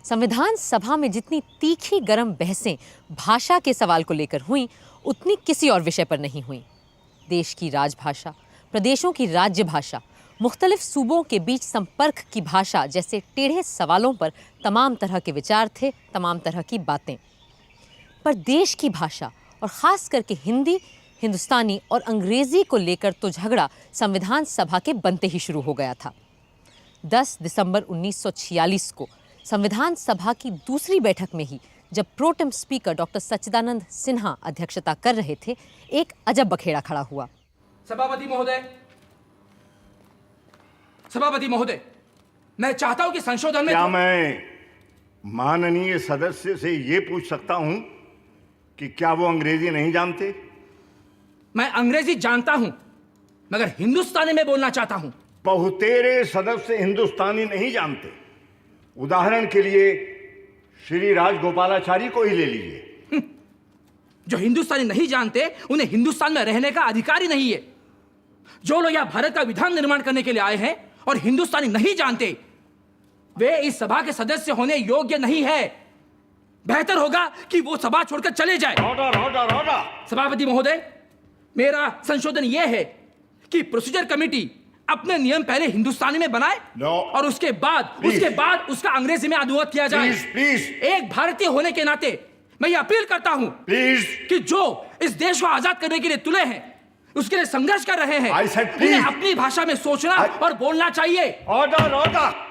संविधान सभा में जितनी तीखी गरम बहसें भाषा के सवाल को लेकर हुईं, उतनी किसी और विषय पर नहीं हुईं। देश की राजभाषा, प्रदेशों की राज्य भाषा, मुख्तलिफ सूबों के बीच संपर्क की भाषा जैसे टेढ़े सवालों पर तमाम तरह के विचार थे, तमाम तरह की बातें। पर देश की भाषा और ख़ास करके हिंदी, हिंदुस्तानी और अंग्रेज़ी को लेकर तो झगड़ा संविधान सभा के बनते ही शुरू हो गया था। 10 दिसंबर 1946 को संविधान सभा की दूसरी बैठक में ही जब प्रोटेम स्पीकर डॉक्टर सच्चिदानंद सिन्हा अध्यक्षता कर रहे थे, एक अजब बखेड़ा खड़ा हुआ। सभापति महोदय, मैं चाहता हूं कि संशोधन में क्या मैं माननीय सदस्य से ये पूछ सकता हूं कि क्या वो अंग्रेजी नहीं जानते? मैं अंग्रेजी जानता हूं, मगर हिंदुस्तानी में बोलना चाहता हूं। बहुतेरे सदस्य हिंदुस्तानी नहीं जानते। उदाहरण के लिए श्री राजगोपालाचारी को ही ले लीजिए। जो हिंदुस्तानी नहीं जानते उन्हें हिंदुस्तान में रहने का अधिकार ही नहीं है। जो लोग यहाँ भारत का विधान निर्माण करने के लिए आए हैं और हिंदुस्तानी नहीं जानते, वे इस सभा के सदस्य होने योग्य नहीं है। बेहतर होगा कि वो सभा छोड़कर चले जाए। ऑर्डर। सभापति महोदय, मेरा संशोधन यह है कि प्रोसीजर कमेटी अपने नियम पहले हिंदुस्तानी में बनाए और उसके बाद उसका अंग्रेजी में अनुवाद किया जाए। प्लीज। एक भारतीय होने के नाते मैं ये अपील करता हूं कि जो इस देश को आजाद करने के लिए तुले हैं, उसके लिए संघर्ष कर रहे हैं, उन्हें अपनी भाषा में सोचना और बोलना चाहिए। Order.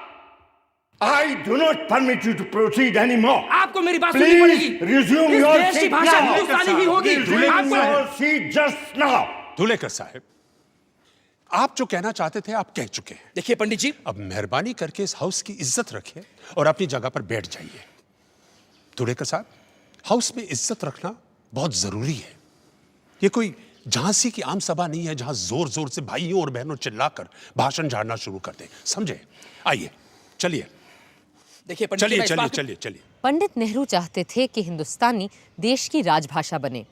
I do not permit you to proceed anymore. आपको मेरी बात सुननी पड़ेगी। Resume इस your देश की seat भाषा now. हिंदुस्तानी ही होगी। Resume your seat just now. Dhulekar साहब, आप जो कहना चाहते थे आप कह चुके हैं। देखिए पंडित जी, अब मेहरबानी करके इस हाउस की इज्जत रखिए और अपनी जगह पर बैठ जाइए। धुलेकर साहब, हाउस में इज्जत रखना बहुत जरूरी है। ये कोई झांसी की आम सभा नहीं है जहां जोर जोर से भाइयों और बहनों चिल्लाकर भाषण झाड़ना शुरू कर दें। समझे? आइए, चलिए। देखिए चलिए। पंडित नेहरू चाहते थे कि हिंदुस्तानी देश की राजभाषा बने।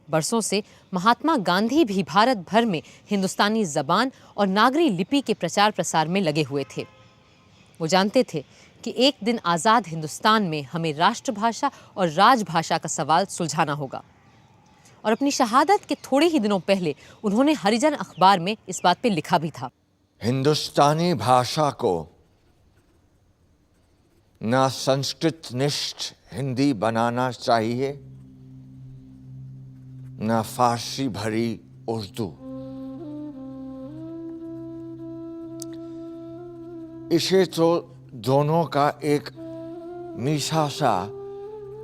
बरसों से महात्मा गांधी भी भारत भर में हिंदुस्तानी जबान और नागरी लिपि के प्रचार प्रसार में लगे हुए थे। वो जानते थे कि एक दिन आज़ाद हिंदुस्तान में हमें राष्ट्रभाषा और राजभाषा का सवाल सुलझाना होगा। और अपनी शहादत के थोड़े ही दिनों पहले उन्होंने हरिजन अखबार में इस बात पे लिखा भी था। हिंदुस्तानी भाषा को न संस्कृत निष्ठ हिंदी बनाना चाहिए, न फारसी भरी उर्दू। इसे तो दोनों का एक मीठा सा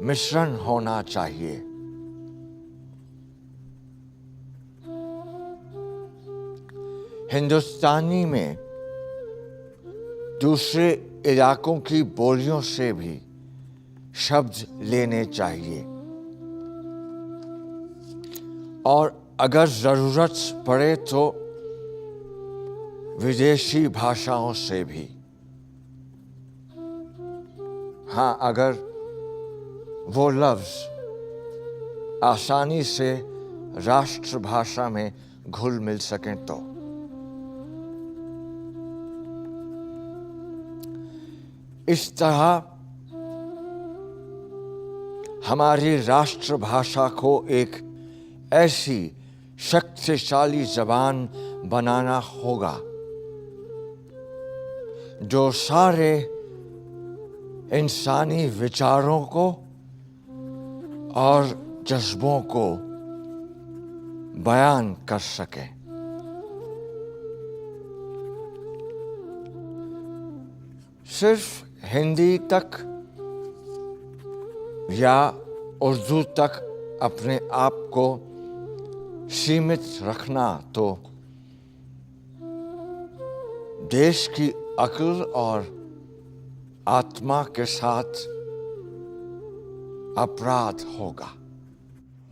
मिश्रण होना चाहिए। हिंदुस्तानी में दूसरे इलाकों की बोलियों से भी शब्द लेने चाहिए और अगर जरूरत पड़े तो विदेशी भाषाओं से भी। हाँ, अगर वो लफ्ज आसानी से राष्ट्रभाषा में घुल मिल सकें तो। इस तरह हमारी राष्ट्रभाषा को एक ऐसी शक्तिशाली जबान बनाना होगा जो सारे इंसानी विचारों को और जज्बों को बयान कर सके। सिर्फ हिंदी तक या उर्दू तक अपने आप को सीमित रखना तो देश की अक्ल और आत्मा के साथ अपराध होगा।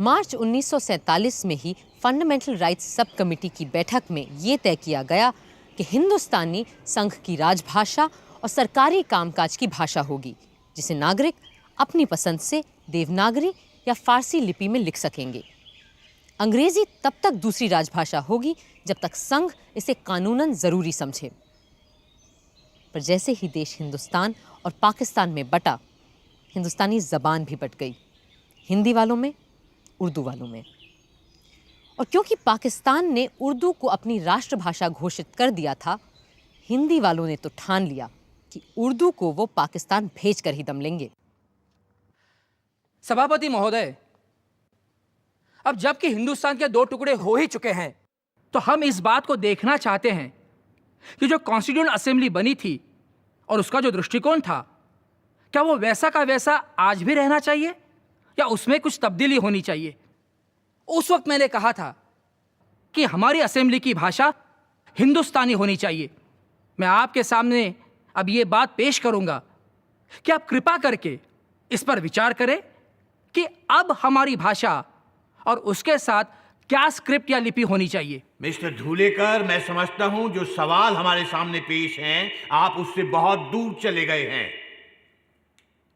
मार्च 1947 में ही फंडामेंटल राइट्स सब कमेटी की बैठक में ये तय किया गया कि हिंदुस्तानी संघ की राजभाषा और सरकारी कामकाज की भाषा होगी, जिसे नागरिक अपनी पसंद से देवनागरी या फारसी लिपि में लिख सकेंगे। अंग्रेजी तब तक दूसरी राजभाषा होगी जब तक संघ इसे कानूनन ज़रूरी समझे। पर जैसे ही देश हिंदुस्तान और पाकिस्तान में बटा, हिंदुस्तानी ज़बान भी बट गई, हिंदी वालों में, उर्दू वालों में। और क्योंकि पाकिस्तान ने उर्दू को अपनी राष्ट्रभाषा घोषित कर दिया था, हिंदी वालों ने तो ठान लिया कि उर्दू को वो पाकिस्तान भेज कर ही दम लेंगे। सभापति महोदय, अब जबकि हिंदुस्तान के 2 टुकड़े हो ही चुके हैं, तो हम इस बात को देखना चाहते हैं कि जो कॉन्स्टिट्यूएंट असेंबली बनी थी और उसका जो दृष्टिकोण था, क्या वो वैसा का वैसा आज भी रहना चाहिए या उसमें कुछ तब्दीली होनी चाहिए। उस वक्त मैंने कहा था कि हमारी असेंबली की भाषा हिंदुस्तानी होनी चाहिए। मैं आपके सामने अब ये बात पेश करूंगा कि आप कृपा करके इस पर विचार करें कि अब हमारी भाषा और उसके साथ क्या स्क्रिप्ट या लिपि होनी चाहिए। मिस्टर धूलेकर, मैं समझता हूं जो सवाल हमारे सामने पेश हैं, आप उससे बहुत दूर चले गए हैं।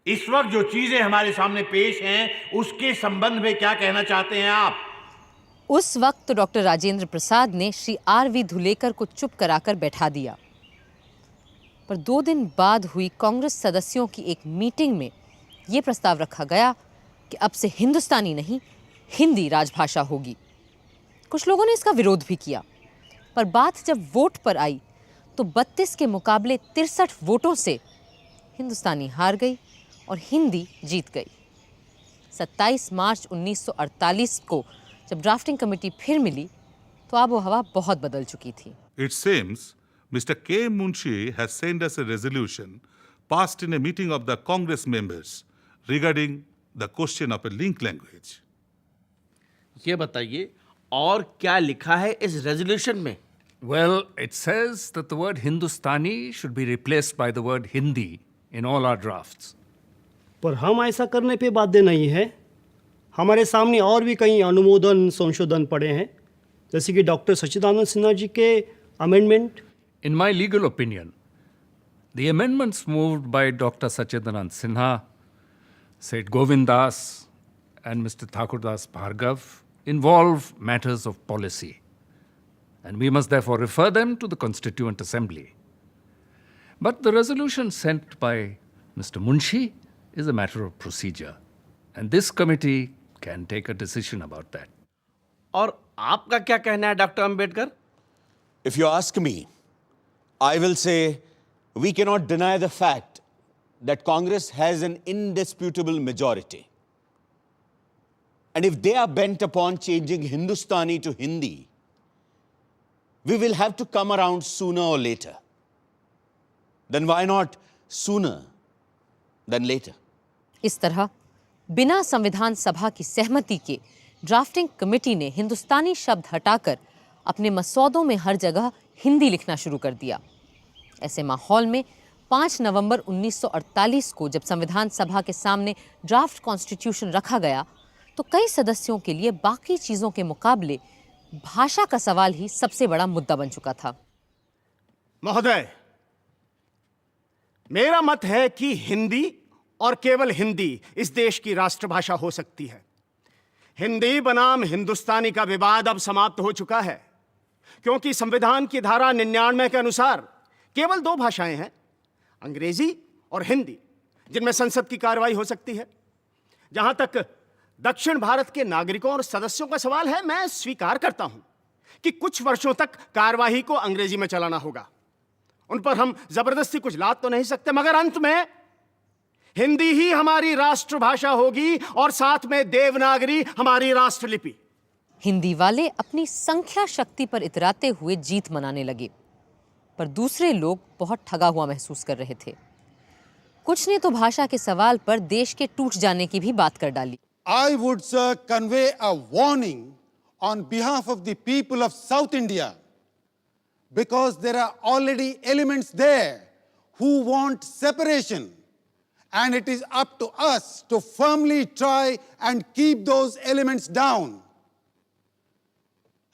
इस वक्त जो चीजें हमारे सामने पेश हैं, उसके संबंध में क्या कहना चाहते हैं आप? उस वक्त तो डॉक्टर राजेंद्र प्रसाद ने श्री आर.वी. धुलेकर को चुप कराकर बैठा दिया, पर 2 दिन बाद हुई कांग्रेस सदस्यों की एक मीटिंग में ये प्रस्ताव रखा गया कि अब से हिंदुस्तानी नहीं, हिंदी राजभाषा होगी। कुछ लोगों ने इसका विरोध भी किया, पर बात जब वोट पर आई तो 32 के मुकाबले 63 वोटों से हिंदुस्तानी हार गई और हिंदी जीत गई। 27 मार्च 1948 को जब ड्राफ्टिंग कमेटी फिर मिली तो आबो हवा बहुत बदल चुकी थी। It seems Mr. K. Munshi has sent us a resolution passed in a meeting of the Congress members regarding the question of a link language. ये बताइए और क्या लिखा है इस रेजोल्यूशन में? Well, it says that the word Hindustani should be replaced by the word Hindi in all our drafts. पर हम ऐसा करने पे बाध्य नहीं है। हमारे सामने और भी कई अनुमोदन संशोधन पड़े हैं, जैसे कि डॉक्टर सच्चिदानंद सिन्हा जी के amendment. In my legal opinion, the amendments moved by Dr. Sachidanand Sinha, Seth Govind Das, and Mr. Thakurdas Bhargav involve matters of policy, and we must therefore refer them to the Constituent Assembly. But the resolution sent by Mr. Munshi is a matter of procedure, and this committee can take a decision about that. और आपका क्या कहना है doctor Ambedkar? If you ask me, I will say we cannot deny the fact that Congress has an indisputable majority. And if they are bent upon changing Hindustani to Hindi, we will have to come around sooner or later. Then why not sooner than later? इस तरह बिना संविधान सभा की सहमति के drafting committee ने हिंदुस्तानी शब्द हटाकर अपने मसौदों में हर जगह हिंदी लिखना शुरू कर दिया। ऐसे माहौल में 5 नवंबर 1948 को जब संविधान सभा के सामने ड्राफ्ट कॉन्स्टिट्यूशन रखा गया तो कई सदस्यों के लिए बाकी चीज़ों के मुकाबले भाषा का सवाल ही सबसे बड़ा मुद्दा बन चुका था। महोदय, मेरा मत है कि हिंदी और केवल हिंदी इस देश की राष्ट्रभाषा हो सकती है। हिंदी बनाम हिंदुस्तानी का विवाद अब समाप्त हो चुका है, क्योंकि संविधान की धारा 99 के अनुसार केवल 2 भाषाएं हैं, अंग्रेजी और हिंदी, जिनमें संसद की कार्रवाई हो सकती है। जहां तक दक्षिण भारत के नागरिकों और सदस्यों का सवाल है, मैं स्वीकार करता हूं कि कुछ वर्षों तक कार्यवाही को अंग्रेजी में चलाना होगा। उन पर हम जबरदस्ती कुछ लाद तो नहीं सकते, मगर अंत में हिंदी ही हमारी राष्ट्रभाषा होगी और साथ में देवनागरी हमारी राष्ट्रलिपि। हिंदी वाले अपनी संख्या शक्ति पर इतराते हुए जीत मनाने लगे, पर दूसरे लोग बहुत ठगा हुआ महसूस कर रहे थे। कुछ ने तो भाषा के सवाल पर देश के टूट जाने की भी बात कर डाली। I would, sir, convey a warning on behalf of the people of South India, because there are already elements there who want separation, and it is up to us to firmly try and keep those elements down.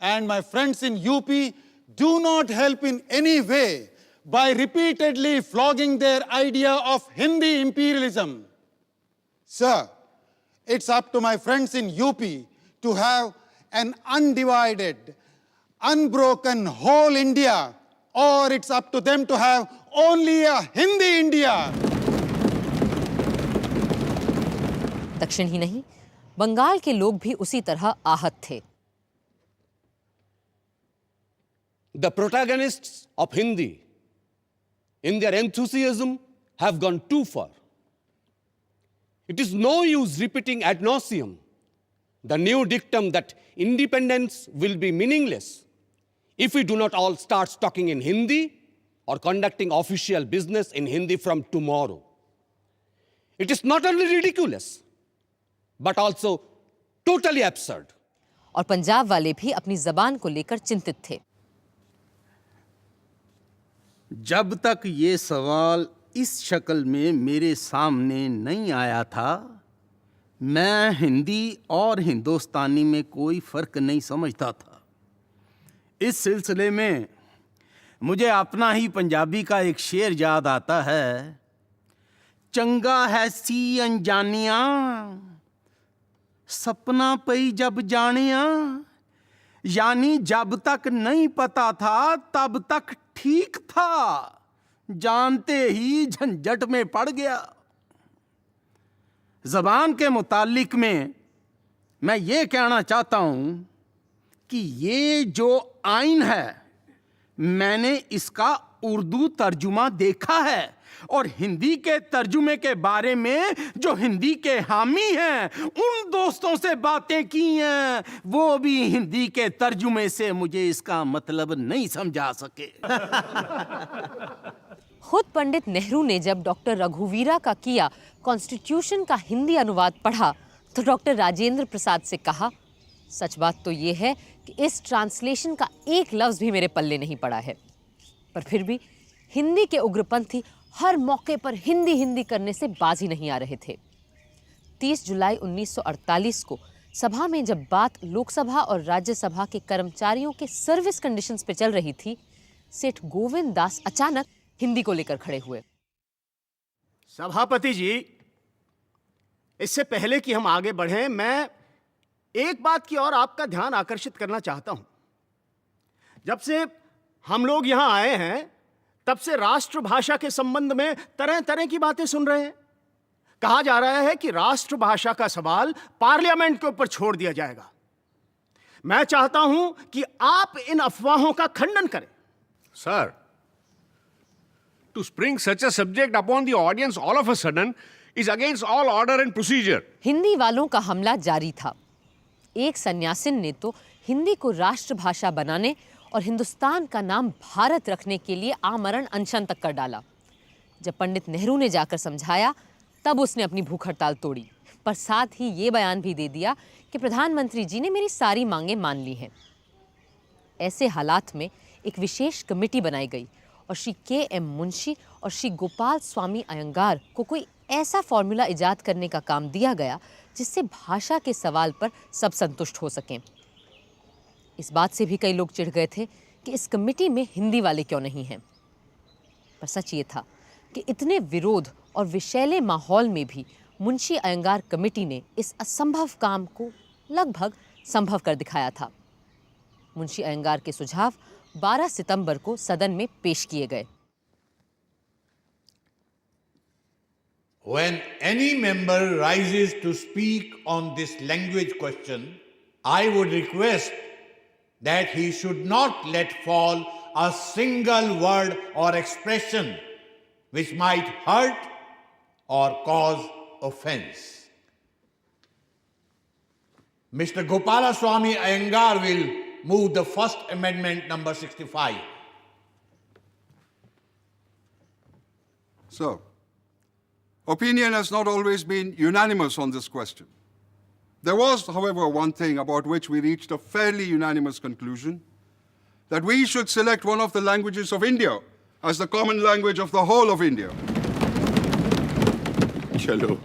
And my friends in UP, do not help in any way by repeatedly flogging their idea of Hindi imperialism. Sir, it's up to my friends in UP to have an undivided, unbroken whole India, or it's up to them to have only a Hindi India. दक्षिण ही नहीं, बंगाल के लोग भी उसी तरह आहत थे। The protagonists of Hindi, in their enthusiasm, have gone too far. It is no use repeating ad nauseum the new dictum that independence will be meaningless if we do not all start talking in Hindi or conducting official business in Hindi from tomorrow. It is not only ridiculous, but also totally absurd. और पंजाब वाले भी अपनी जबान को लेकर चिंतित थे। जब तक ये सवाल इस शक्ल में मेरे सामने नहीं आया था, मैं हिंदी और हिंदुस्तानी में कोई फर्क नहीं समझता था। इस सिलसिले में मुझे अपना ही पंजाबी का एक शेर याद आता है, चंगा है सी अनजानिया, सपना पई जब जानिया। यानी जब तक नहीं पता था तब तक ठीक था, जानते ही झंझट में पड़ गया। जबान के मुतालिक में मैं ये कहना चाहता हूं कि ये जो आइन है, मैंने इसका उर्दू तर्जुमा देखा है और हिंदी के तर्जुमे के बारे में जो हिंदी के हामी हैं, उन दोस्तों से बातें की हैं, वो भी हिंदी के तर्जुमे से मुझे इसका मतलब नहीं समझा सके। खुद पंडित नेहरू ने जब डॉक्टर रघुवीरा का किया कॉन्स्टिट्यूशन का हिंदी अनुवाद पढ़ा तो डॉक्टर राजेंद्र प्रसाद से कहा, सच बात तो ये है कि इस ट्रांसलेशन का एक लफ्ज भी मेरे पल्ले नहीं पड़ा है। पर फिर भी हिंदी के उग्रपंथी हर मौके पर हिंदी हिंदी करने से बाज ही नहीं आ रहे थे। 30 जुलाई 1948 को सभा में जब बात लोकसभा और राज्यसभा के कर्मचारियों के सर्विस कंडीशंस पे चल रही थी, सेठ गोविंद दास अचानक हिंदी को लेकर खड़े हुए। सभापति जी, इससे पहले कि हम आगे बढ़ें, मैं एक बात की ओर आपका ध्यान आकर्षित करना चाहता हूं। जब से हम लोग यहां आए हैं, तब से राष्ट्रभाषा के संबंध में तरह तरह की बातें सुन रहे हैं। कहा जा रहा है कि राष्ट्रभाषा का सवाल पार्लियामेंट के ऊपर छोड़ दिया जाएगा। मैं चाहता हूं कि आप इन अफवाहों का खंडन करें। Sir, to spring such a subject upon the audience all of a sudden is against all order and procedure. Hindi वालों का हमला जारी था। एक सन्यासिन ने तो हिंदी को राष्ट्रभाषा बनाने और हिंदुस्तान का नाम भारत रखने के लिए आमरण अनशन तक कर डाला। जब पंडित नेहरू ने जाकर समझाया, तब उसने अपनी भूख हड़ताल तोड़ी, पर साथ ही ये बयान भी दे दिया कि प्रधानमंत्री जी ने मेरी सारी मांगें मान ली हैं। ऐसे हालात में एक विशेष कमेटी बनाई गई और श्री के.एम. मुंशी और श्री गोपाल स्वामी अयंगार को कोई ऐसा फॉर्मूला इजाद करने का काम दिया गया जिससे भाषा के सवाल पर सब संतुष्ट हो सकें। इस बात से भी कई लोग चिढ़ गए थे कि इस कमेटी में हिंदी वाले क्यों नहीं हैं। पर सच ये था कि इतने विरोध और विषैले माहौल में भी मुंशी अयंगार कमेटी ने इस असंभव काम को लगभग संभव कर दिखाया था। मुंशी अयंगार के सुझाव 12 सितंबर को सदन में पेश किए गए। When any member rises to speak on this language question, I would request that he should not let fall a single word or expression which might hurt or cause offense. Mr. Gopalaswamy Iyengar will move the first amendment number 65. Sir, opinion has not always been unanimous on this question. There was, however, one thing about which we reached a fairly unanimous conclusion, that we should select one of the languages of India as the common language of the whole of India. चलो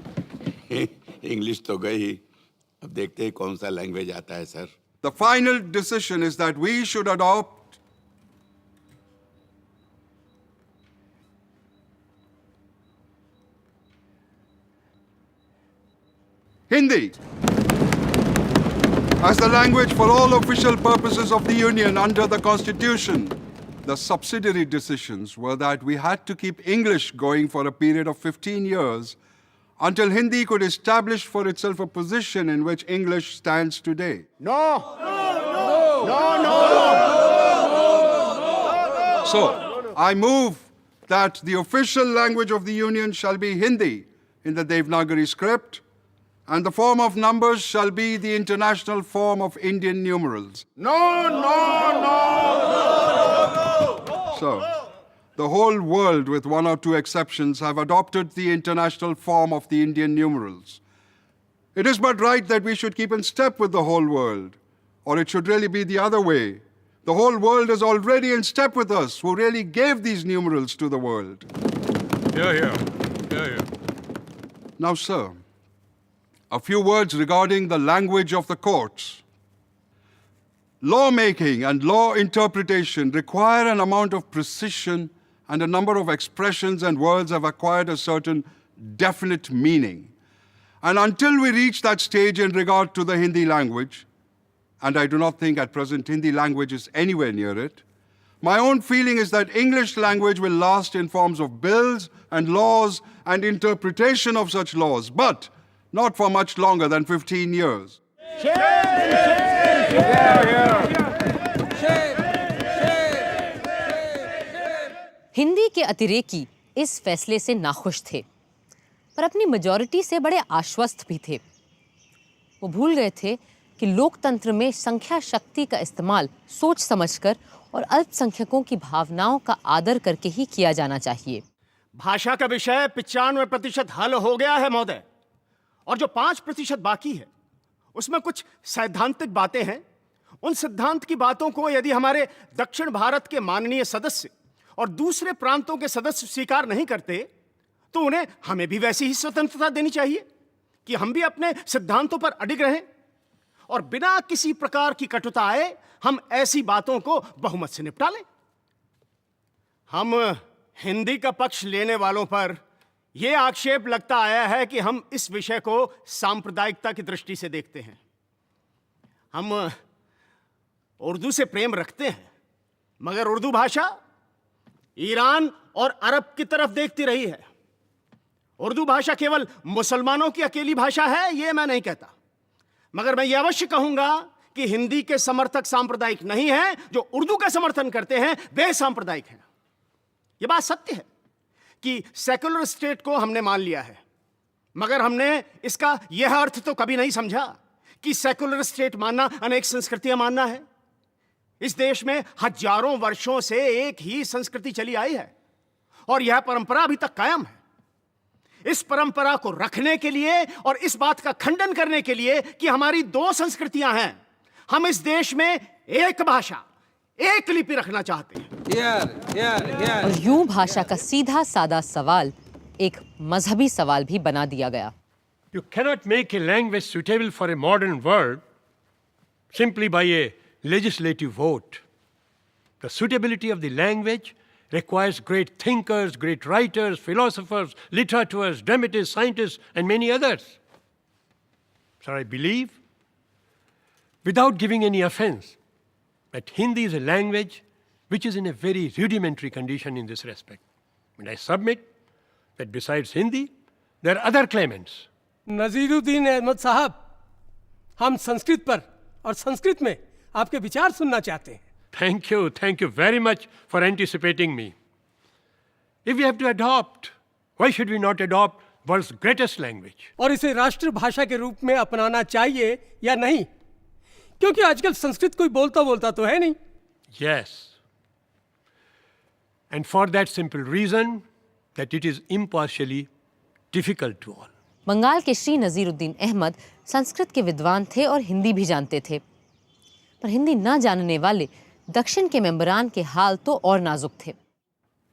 English तो गई, अब देखते हैं कौन सा language आता है sir. The final decision is that we should adopt Hindi as the language for all official purposes of the Union under the Constitution. The subsidiary decisions were that we had to keep English going for a period of 15 years until Hindi could establish for itself a position in which English stands today. No. So, I move that the official language of the Union shall be Hindi in the Devanagari script, and the form of numbers shall be the international form of Indian numerals. So, the whole world, with one or two exceptions, have adopted the international form of the Indian numerals. It is but right that we should keep in step with the whole world, or it should really be the other way. The whole world is already in step with us, who really gave these numerals to the world. Here. Now, sir, a few words regarding the language of the courts. Lawmaking and law interpretation require an amount of precision, and a number of expressions and words have acquired a certain definite meaning. And until we reach that stage in regard to the Hindi language, and I do not think at present Hindi language is anywhere near it, my own feeling is that English language will last in forms of bills and laws and interpretation of such laws, but not for much longer than 15 years. Hindi के अतिरेकी इस फैसले से नाखुश थे, पर अपनी majority से बड़े आश्वस्त भी थे। वो भूल गए थे कि लोकतंत्र में संख्या शक्ति का इस्तेमाल सोच समझकर और अल्पसंख्यकों की भावनाओं का आदर करके ही किया जाना चाहिए। भाषा का विषय 95% हल हो गया है महोदय, और जो 5% बाकी है उसमें कुछ सैद्धांतिक बातें हैं। उन सिद्धांत की बातों को यदि हमारे दक्षिण भारत के माननीय सदस्य और दूसरे प्रांतों के सदस्य स्वीकार नहीं करते तो उन्हें हमें भी वैसी ही स्वतंत्रता देनी चाहिए कि हम भी अपने सिद्धांतों पर अडिग रहें और बिना किसी प्रकार की कटुता आए हम ऐसी बातों को बहुमत से निपटा लें। हम हिंदी का पक्ष लेने वालों पर यह आक्षेप लगता आया है कि हम इस विषय को सांप्रदायिकता की दृष्टि से देखते हैं। हम उर्दू से प्रेम रखते हैं, मगर उर्दू भाषा ईरान और अरब की तरफ देखती रही है। उर्दू भाषा केवल मुसलमानों की अकेली भाषा है, यह मैं नहीं कहता, मगर मैं यह अवश्य कहूंगा कि हिंदी के समर्थक सांप्रदायिक नहीं हैं, जो उर्दू का समर्थन करते हैं वे सांप्रदायिक हैं। यह बात सत्य है कि सेकुलर स्टेट को हमने मान लिया है, मगर हमने इसका यह अर्थ तो कभी नहीं समझा कि सेकुलर स्टेट मानना अनेक संस्कृतियां मानना है। इस देश में हजारों वर्षों से एक ही संस्कृति चली आई है और यह परंपरा अभी तक कायम है। इस परंपरा को रखने के लिए और इस बात का खंडन करने के लिए कि हमारी दो संस्कृतियां हैं, हम इस देश में एक भाषा, एक लिपि रखना चाहते हैं। और यूं भाषा का सीधा सादा सवाल एक मजहबी सवाल भी बना दिया गया। You cannot make a language suitable for a modern world simply by a legislative vote. The suitability of the language requires great thinkers, great writers, philosophers, literateurs, dramatists, scientists, and many others. So I believe, without giving any offense, that Hindi is a language which is in a very rudimentary condition in this respect. And I submit that besides Hindi, there are other claimants. Naziruddin Ahmad साहब, हम संस्कृत पर और संस्कृत में आपके विचार सुनना चाहते हैं। Thank you very much for anticipating me. If we have to adopt, why should we not adopt world's greatest language? और इसे राष्ट्रभाषा के रूप में अपनाना चाहिए या नहीं, क्योंकि आजकल संस्कृत कोई बोलता तो है नहीं। Yes. And for that simple reason that it is impartially difficult to all. Bengal के श्री नजीरुद्दीन अहमद संस्कृत के विद्वान थे और हिंदी भी जानते थे, पर हिंदी न जानने वाले दक्षिण के मेंबरान के हाल तो और नाजुक थे।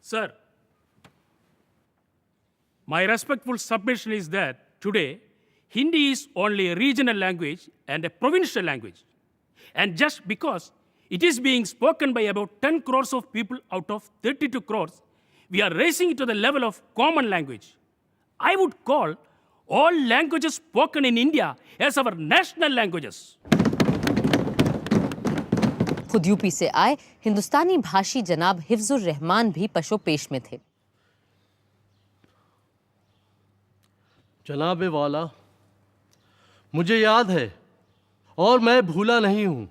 Sir, my respectful submission is that today Hindi is only a regional language and a provincial language. And just because it is being spoken by about 10 crores of people out of 32 crores, we are raising it to the level of common language. I would call all languages spoken in India as our national languages. खुद UP से आए हिंदुस्तानी भाषी जनाब हिफ्जुर रहमान भी पशो पेश में थे। जनाब वाला, मुझे याद है और मैं भूला नहीं हूं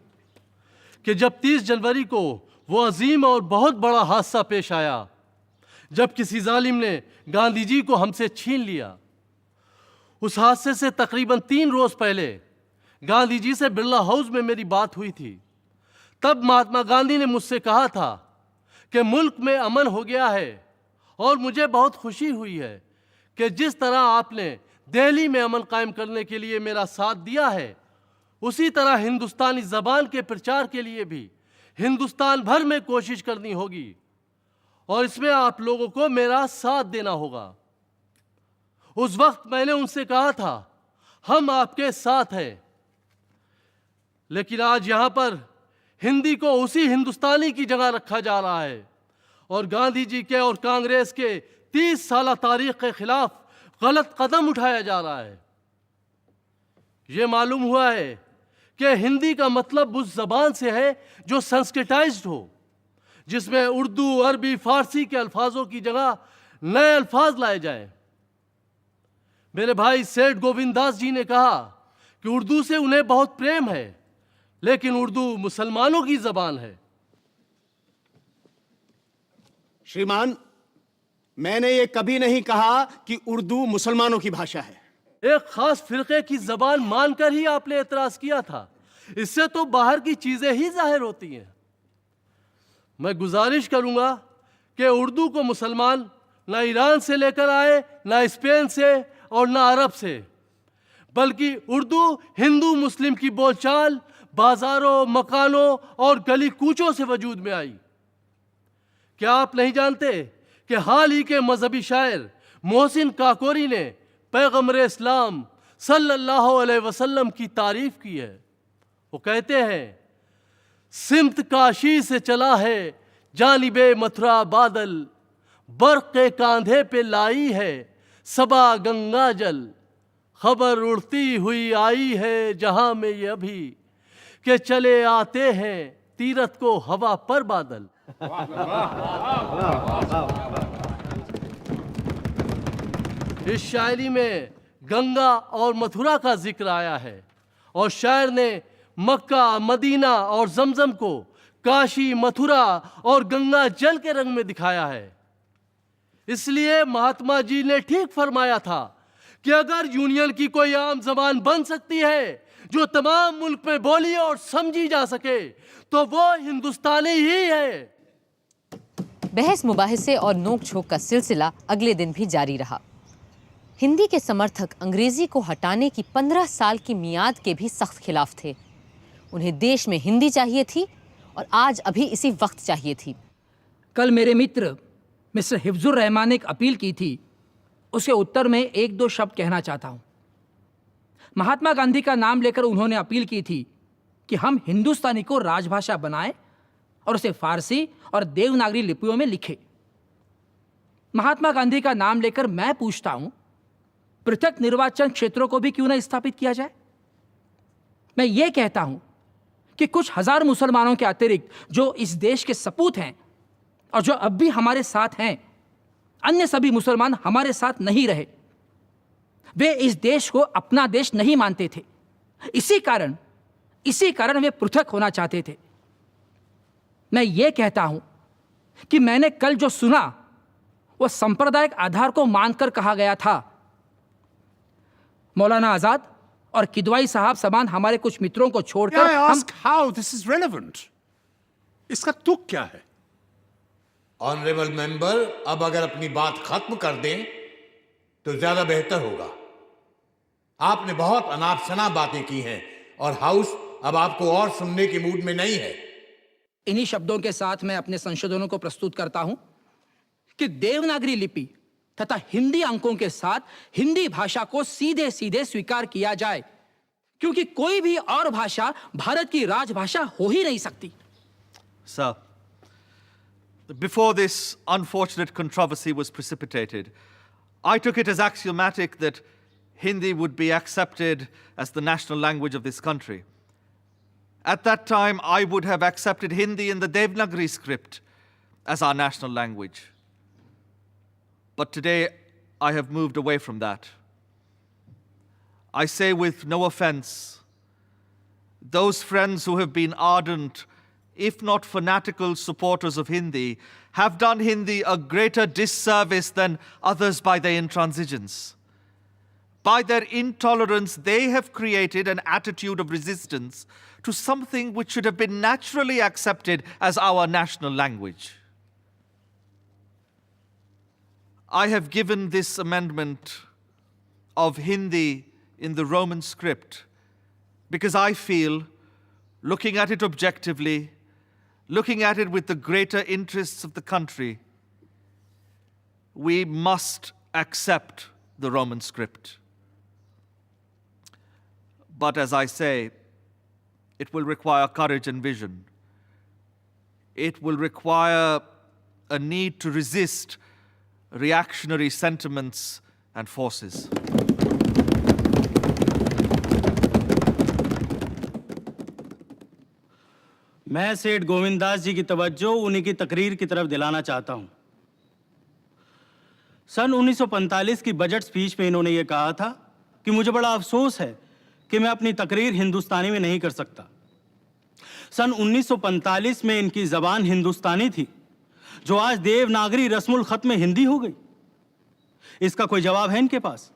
कि जब 30 जनवरी को वो अजीम और बहुत बड़ा हादसा पेश आया जब किसी जालिम ने गांधी जी को हमसे छीन लिया। उस हादसे से तकरीबन 3 रोज पहले गांधी जी से बिरला हाउस में मेरी बात हुई थी। तब महात्मा गांधी ने मुझसे कहा था कि मुल्क में अमन हो गया है और मुझे बहुत खुशी हुई है कि जिस तरह आपने दिल्ली में अमन कायम करने के लिए मेरा साथ दिया है, उसी तरह हिंदुस्तानी ज़बान के प्रचार के लिए भी हिंदुस्तान भर में कोशिश करनी होगी और इसमें आप लोगों को मेरा साथ देना होगा। उस वक्त मैंने उनसे कहा था, हम आपके साथ हैं। लेकिन आज यहां पर हिंदी को उसी हिंदुस्तानी की जगह रखा जा रहा है और गांधी जी के और कांग्रेस के 30 साल तारीख के खिलाफ गलत कदम उठाया जा रहा है। ये मालूम हुआ है कि हिंदी का मतलब उस जबान से है जो संस्कृताइज्ड हो, जिसमें उर्दू, अरबी, फारसी के अल्फाजों की जगह नए अल्फाज लाए जाएं। मेरे भाई सेठ गोविंद दास जी ने कहा कि उर्दू से उन्हें बहुत प्रेम है, लेकिन उर्दू मुसलमानों की जबान है। श्रीमान, मैंने ये कभी नहीं कहा कि उर्दू मुसलमानों की भाषा है। एक खास फिरके की जबान मानकर ही आपने एतराज किया था। इससे तो बाहर की चीजें ही जाहिर होती हैं। मैं गुजारिश करूंगा कि उर्दू को मुसलमान ना ईरान से लेकर आए, ना स्पेन से और ना अरब से, बल्कि उर्दू हिंदू मुस्लिम की बोलचाल बाजारों, मकानों और गली कूचों से वजूद में आई। क्या आप नहीं जानते कि हाल ही के मजहबी शायर मोहसिन काकोरी ने पैगम्बर इस्लाम सल्लल्लाहु अलैहि वसल्लम की तारीफ की है। वो कहते हैं, सिमत काशी से चला है जानिबे मथुरा बादल, बर्क़ के कांधे पे लाई है सबा गंगा जल, खबर उड़ती हुई आई है जहां में ये अभी के चले आते हैं तीरथ को हवा पर बादल। इस शायरी में गंगा और मथुरा का जिक्र आया है और शायर ने मक्का, मदीना और जमजम को काशी, मथुरा और गंगा जल के रंग में दिखाया है। इसलिए महात्मा जी ने ठीक फरमाया था कि अगर यूनियन की कोई आम जबान बन सकती है जो तमाम मुल्क में बोली और समझी जा सके, तो वो हिंदुस्तानी ही है। बहस मुबाहिसे और नोक झोंक का सिलसिला अगले दिन भी जारी रहा। हिंदी के समर्थक अंग्रेजी को हटाने की 15 साल की मियाद के भी सख्त खिलाफ थे। उन्हें देश में हिंदी चाहिए थी और आज अभी इसी वक्त चाहिए थी। कल मेरे मित्र मिस्टर हिफ्जुर रहमान ने एक अपील की थी, उसके उत्तर में 1-2 शब्द कहना चाहता हूँ। महात्मा गांधी का नाम लेकर उन्होंने अपील की थी कि हम हिंदुस्तानी को राजभाषा बनाएं और उसे फारसी और देवनागरी लिपियों में लिखें। महात्मा गांधी का नाम लेकर मैं पूछता हूँ, पृथक निर्वाचन क्षेत्रों को भी क्यों न स्थापित किया जाए? मैं ये कहता हूँ कि कुछ हजार मुसलमानों के अतिरिक्त जो इस देश के सपूत हैं और जो अब भी हमारे साथ हैं, अन्य सभी मुसलमान हमारे साथ नहीं रहे। वे इस देश को अपना देश नहीं मानते थे। इसी कारण वे पृथक होना चाहते थे। मैं ये कहता हूं कि मैंने कल जो सुना वो सांप्रदायिक आधार को मानकर कहा गया था। मौलाना आजाद और किदवाई साहब समान हमारे कुछ मित्रों को छोड़कर हम हाउ दिस इज रेलेवेंट, इसका तुक क्या है? ऑनरेबल मेंबर, अब अगर अपनी बात खत्म कर दें तो ज्यादा बेहतर होगा। आपने बहुत अनाप शनाप बातें की हैं और हाउस अब आपको और सुनने के मूड में नहीं है। इन्हीं शब्दों के साथ मैं अपने संशोधनों को प्रस्तुत करता हूं कि देवनागरी लिपि तथा हिंदी अंकों के साथ हिंदी भाषा को सीधे सीधे स्वीकार किया जाए, क्योंकि कोई भी और भाषा भारत की राजभाषा हो ही नहीं सकती। Sir, before this unfortunate controversy was precipitated, I took it as axiomatic that Hindi would be accepted as the national language of this country. At that time, I would have accepted Hindi in the Devanagari script as our national language. But today, I have moved away from that. I say with no offense, those friends who have been ardent, if not fanatical supporters of Hindi, have done Hindi a greater disservice than others by their intransigence. By their intolerance, they have created an attitude of resistance to something which should have been naturally accepted as our national language. I have given this amendment of Hindi in the Roman script because I feel, looking at it objectively, looking at it with the greater interests of the country, we must accept the Roman script. But as I say, it will require courage and vision. It will require a need to resist reactionary sentiments and forces. मैं सेठ गोविंद दास जी की तवज्जो उन्हीं की तकरीर की तरफ दिलाना चाहता हूं। सन 1945 की बजट स्पीच में इन्होंने ये कहा था कि मुझे बड़ा अफसोस है कि मैं अपनी तकरीर हिंदुस्तानी में नहीं कर सकता। सन 1945 में इनकी ज़बान हिंदुस्तानी थी, जो आज देवनागरी रस्मुल खत में हिंदी हो गई। इसका कोई जवाब है इनके पास?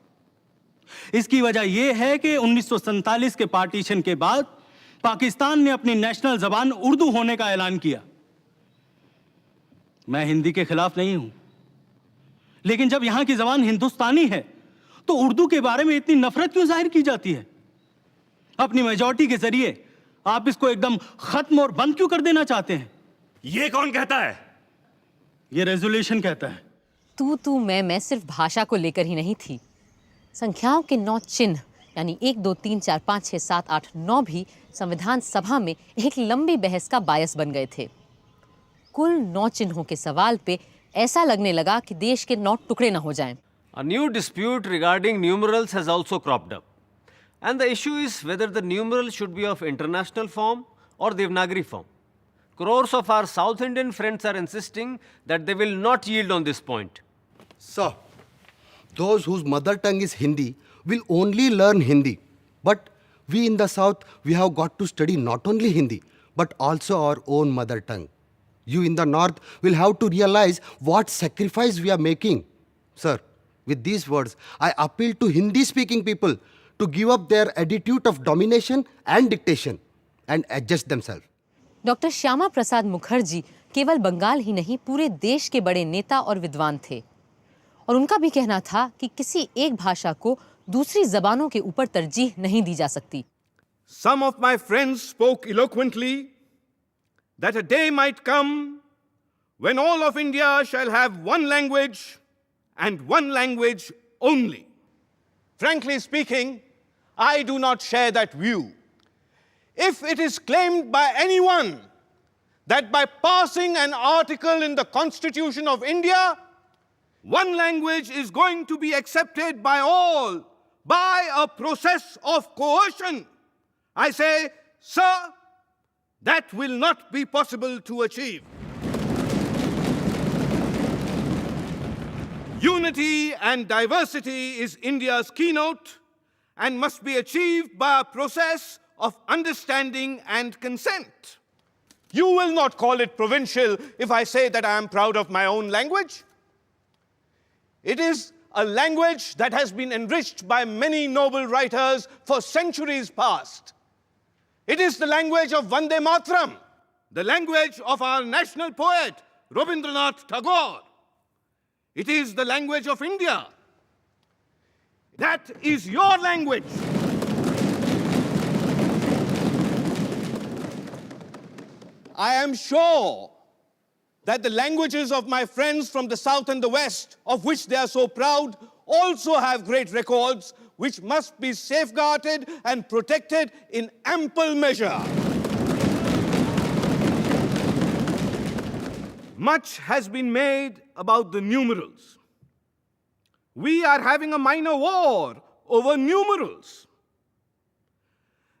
इसकी वजह यह है कि 1947 के पार्टीशन के बाद पाकिस्तान ने अपनी नेशनल ज़बान उर्दू होने का ऐलान किया। मैं हिंदी के खिलाफ नहीं हूं, लेकिन जब यहां की ज़बान हिंदुस्तानी है तो उर्दू के बारे में इतनी नफरत क्यों जाहिर की जाती है? अपनी मेजॉरिटी के जरिए आप इसको एकदम खत्म और बंद क्यों कर देना चाहते हैं? ये कौन कहता है? ये रेजोल्यूशन कहता है। तू मैं सिर्फ भाषा को लेकर ही नहीं थी। संख्याओं के 9 चिन्ह यानी 1, 2, 3, 4, 5, 6, 7, 8, 9 भी संविधान सभा में एक लंबी बहस का बायस बन गए थे। कुल 9 चिन्हों के सवाल पे ऐसा लगने लगा कि देश के 9 टुकड़े न हो जाएं। A new dispute regarding numerals has also cropped up. And the issue is whether the numeral should be of international form or Devanagari form. Crores of our South Indian friends are insisting that they will not yield on this point. Sir, those whose mother tongue is Hindi will only learn Hindi. But we in the South, we have got to study not only Hindi, but also our own mother tongue. You in the North will have to realize what sacrifice we are making. Sir, with these words, I appeal to Hindi-speaking people to give up their attitude of domination and dictation and adjust themselves. Doctor Shyama Prasad Mukherjee केवल बंगाल ही नहीं पूरे देश के बड़े नेता और विद्वान थे, और उनका भी कहना था कि किसी एक भाषा को दूसरी जबानों के ऊपर तरजीह नहीं दी जा सकती। Some of my friends spoke eloquently that a day might come when all of India shall have one language and one language only. Frankly speaking, I do not share that view. If it is claimed by anyone that by passing an article in the Constitution of India, one language is going to be accepted by all by a process of coercion, I say, sir, that will not be possible to achieve. Unity and diversity is India's keynote and must be achieved by a process of understanding and consent. You will not call it provincial if I say that I am proud of my own language. It is a language that has been enriched by many noble writers for centuries past. It is the language of Vande Mataram, the language of our national poet, Rabindranath Tagore. It is the language of India. That is your language. I am sure that the languages of my friends from the South and the West, of which they are so proud, also have great records which must be safeguarded and protected in ample measure. Much has been made about the numerals. We are having a minor war over numerals.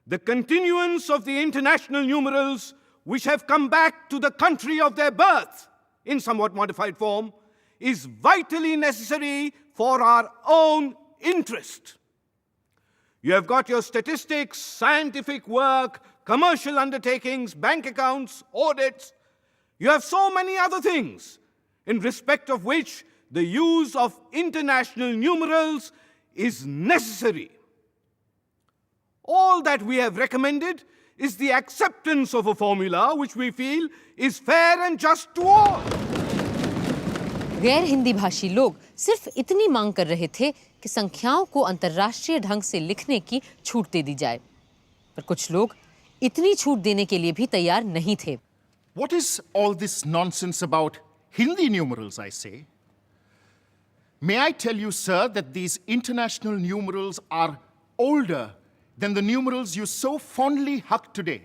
The continuance of the international numerals, which have come back to the country of their birth in somewhat modified form, is vitally necessary for our own interest. You have got your statistics, scientific work, commercial undertakings, bank accounts, audits. You have so many other things in respect of which the use of international numerals is necessary. All that we have recommended is the acceptance of a formula which we feel is fair and just to all. गैर हिंदी भाषी लोग सिर्फ इतनी मांग कर रहे थे कि संख्याओं को अंतर्राष्ट्रीय ढंग से लिखने की छूट दे दी जाए, पर कुछ लोग इतनी छूट देने के लिए भी तैयार नहीं थे। What is all this nonsense about Hindi numerals, I say? May I tell you, sir, that these international numerals are older than the numerals you so fondly hug today?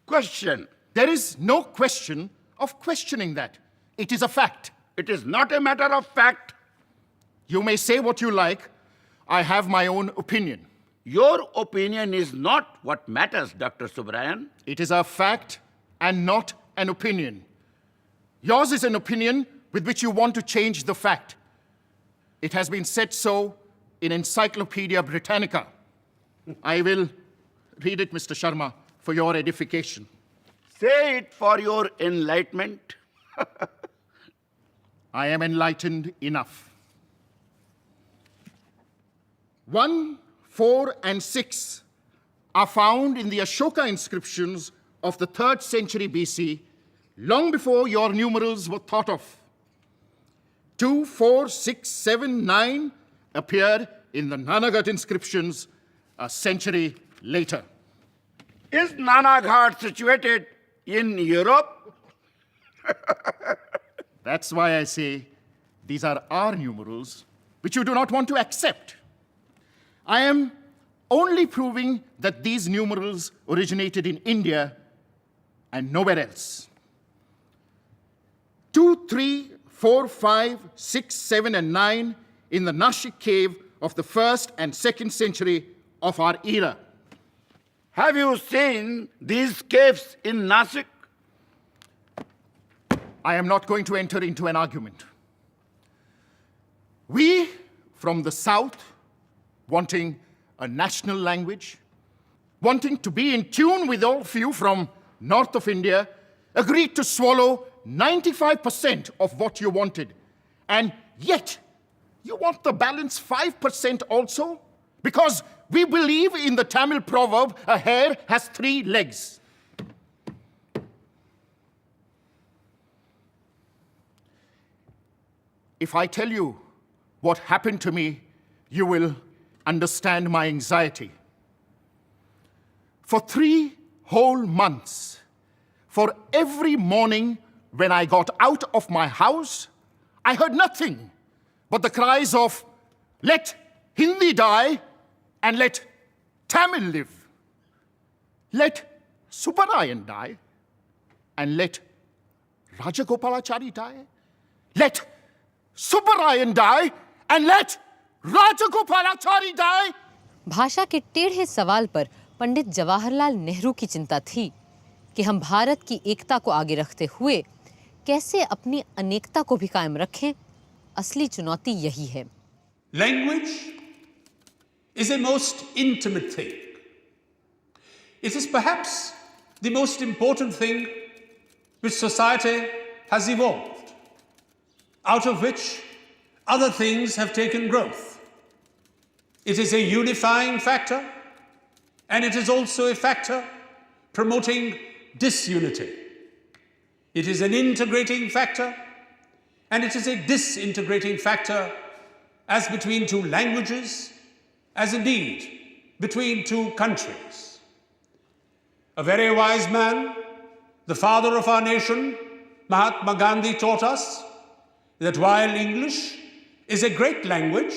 Question. There is no question of questioning that. It is a fact. It is not a matter of fact. You may say what you like. I have my own opinion. Your opinion is not what matters, Dr. Subrayan. It is a fact and not an opinion. Yours is an opinion with which you want to change the fact. It has been said so in Encyclopedia Britannica. I will read it, Mr. Sharma, for your edification. Say it for your enlightenment. I am enlightened enough. 1, 4, and 6 are found in the Ashoka inscriptions of the 3rd century BC, long before your numerals were thought of. 2, 4, 6, 7, 9 appeared in the Nanagarh inscriptions a century later. Is Nanagarh situated in Europe? That's why I say these are our numerals, which you do not want to accept. I am only proving that these numerals originated in India and nowhere else. 2, 3, 4, 5, 6, 7, and 9 in the Nashik cave of the 1st and 2nd century of our era. Have you seen these caves in Nashik? I am not going to enter into an argument. We from the South, wanting a national language, wanting to be in tune with all of you from north of India, agreed to swallow 95% of what you wanted. And yet, you want the balance 5% also? Because we believe in the Tamil proverb, a hare has 3 legs. If I tell you what happened to me, you will understand my anxiety. For 3 whole months, for every morning when I got out of my house, I heard nothing but the cries of, "Let Hindi die and let Tamil live. Let Subbarayan die and let Rajagopalachari die. Let Subbarayan die and let Rajagopalachari die." भाषा के टेढ़े सवाल पर पंडित जवाहरलाल नेहरू की चिंता थी कि हम भारत की एकता को आगे रखते हुए कैसे अपनी अनेकता को भी कायम रखें। असली चुनौती यही है। Language is a most intimate thing. It is perhaps the most important thing which society has evolved, out of which other things have taken growth. It is a unifying factor, and it is also a factor promoting disunity. It is an integrating factor, and it is a disintegrating factor, as between 2 languages, as indeed between 2 countries. A very wise man, the father of our nation, Mahatma Gandhi, taught us that while English is a great language,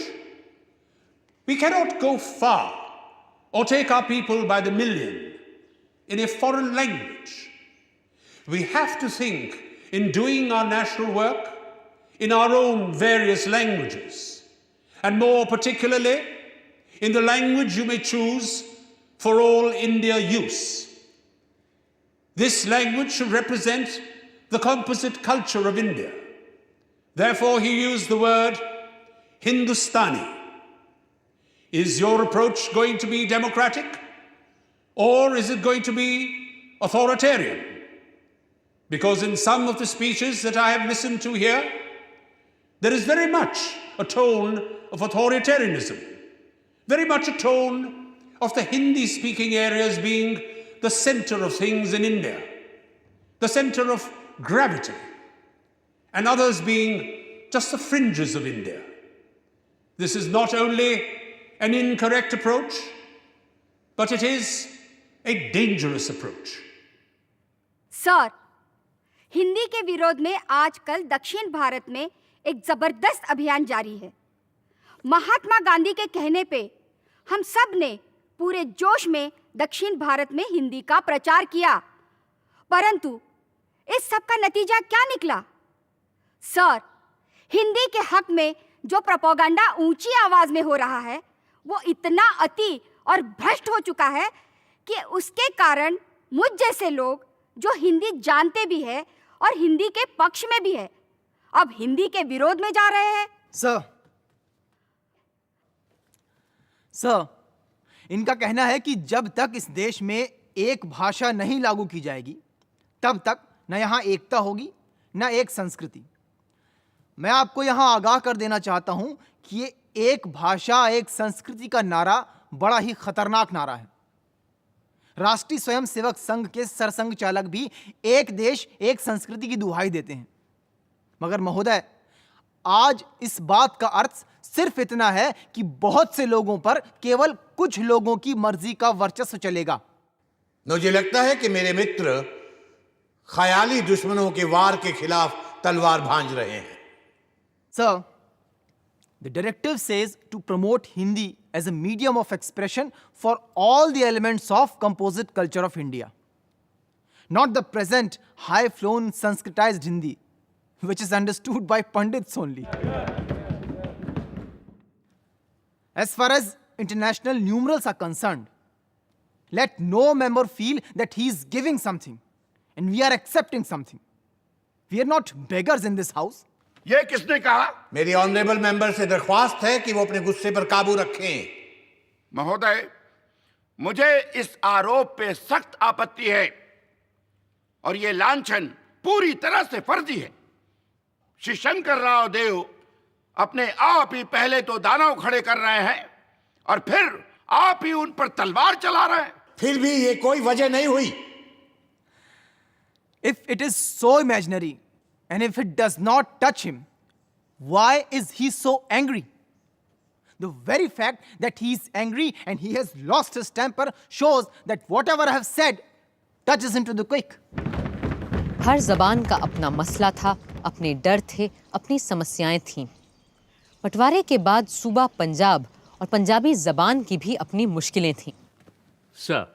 we cannot go far or take our people by the million in a foreign language. We have to think in doing our national work in our own various languages, and more particularly in the language you may choose for all India use. This language should represent the composite culture of India. Therefore, he used the word Hindustani. Is your approach going to be democratic? Or is it going to be authoritarian? Because in some of the speeches that I have listened to here, there is very much a tone of authoritarianism, very much a tone of the Hindi-speaking areas being the center of things in India, the center of gravity, and others being just the fringes of India. This is not only an incorrect approach, but it is a dangerous approach. Sir, Hindi के विरोध में आजकल दक्षिण भारत में एक जबरदस्त अभियान जारी है। महात्मा गांधी के कहने पे हम सब ने पूरे जोश में दक्षिण भारत में हिंदी का प्रचार किया, परंतु इस सब का नतीजा क्या निकला? सर, हिंदी के हक में जो प्रोपेगेंडा ऊंची आवाज में हो रहा है, वो इतना अति और भ्रष्ट हो चुका है कि उसके कारण मुझ जैसे लोग जो हिंदी जानते भी है और हिंदी के पक्ष में भी है, अब हिंदी के विरोध में जा रहे हैं। सर, इनका कहना है कि जब तक इस देश में एक भाषा नहीं लागू की जाएगी, तब तक न यहाँ एकता होगी न एक संस्कृति। मैं आपको यहाँ आगाह कर देना चाहता हूँ कि ये एक भाषा एक संस्कृति का नारा बड़ा ही खतरनाक नारा है। राष्ट्रीय स्वयंसेवक संघ के सरसंघ चालक भी एक देश एक संस्कृति की दुहाई देते हैं, मगर महोदय, आज इस बात का अर्थ सिर्फ इतना है कि बहुत से लोगों पर केवल कुछ लोगों की मर्जी का वर्चस्व चलेगा। मुझे लगता है कि मेरे मित्र ख्याली दुश्मनों के वार के खिलाफ तलवार भांज रहे हैं। Sir, the directive says to promote Hindi as a medium of expression for all the elements of composite culture of India, not the present high-flown Sanskritized Hindi, which is understood by Pandits only. As far as international numerals are concerned, let no member feel that he is giving something and we are accepting something. We are not beggars in this house. ये किसने कहा? मेरी honourable member से दरख्वास्त है कि वो अपने गुस्से पर काबू रखें। महोदय, मुझे इस आरोप पे सख्त आपत्ति है और ये लांछन पूरी तरह से फर्जी है। श्री शंकर राव देव अपने आप ही पहले तो दानव खड़े कर रहे हैं और फिर आप ही उन पर तलवार चला रहे हैं। फिर भी ये कोई वजह नहीं हुई। If it is so imaginary and if it does not touch him, why is he so angry? The very fact that he is angry and he has lost his temper shows that whatever I have said touches him to the quick. हर जबान का अपना मसला था, अपने डर थे, अपनी समस्याएं थीं। बंटवारे के बाद सूबा पंजाब और पंजाबी जबान की भी अपनी मुश्किलें थीं। Sir,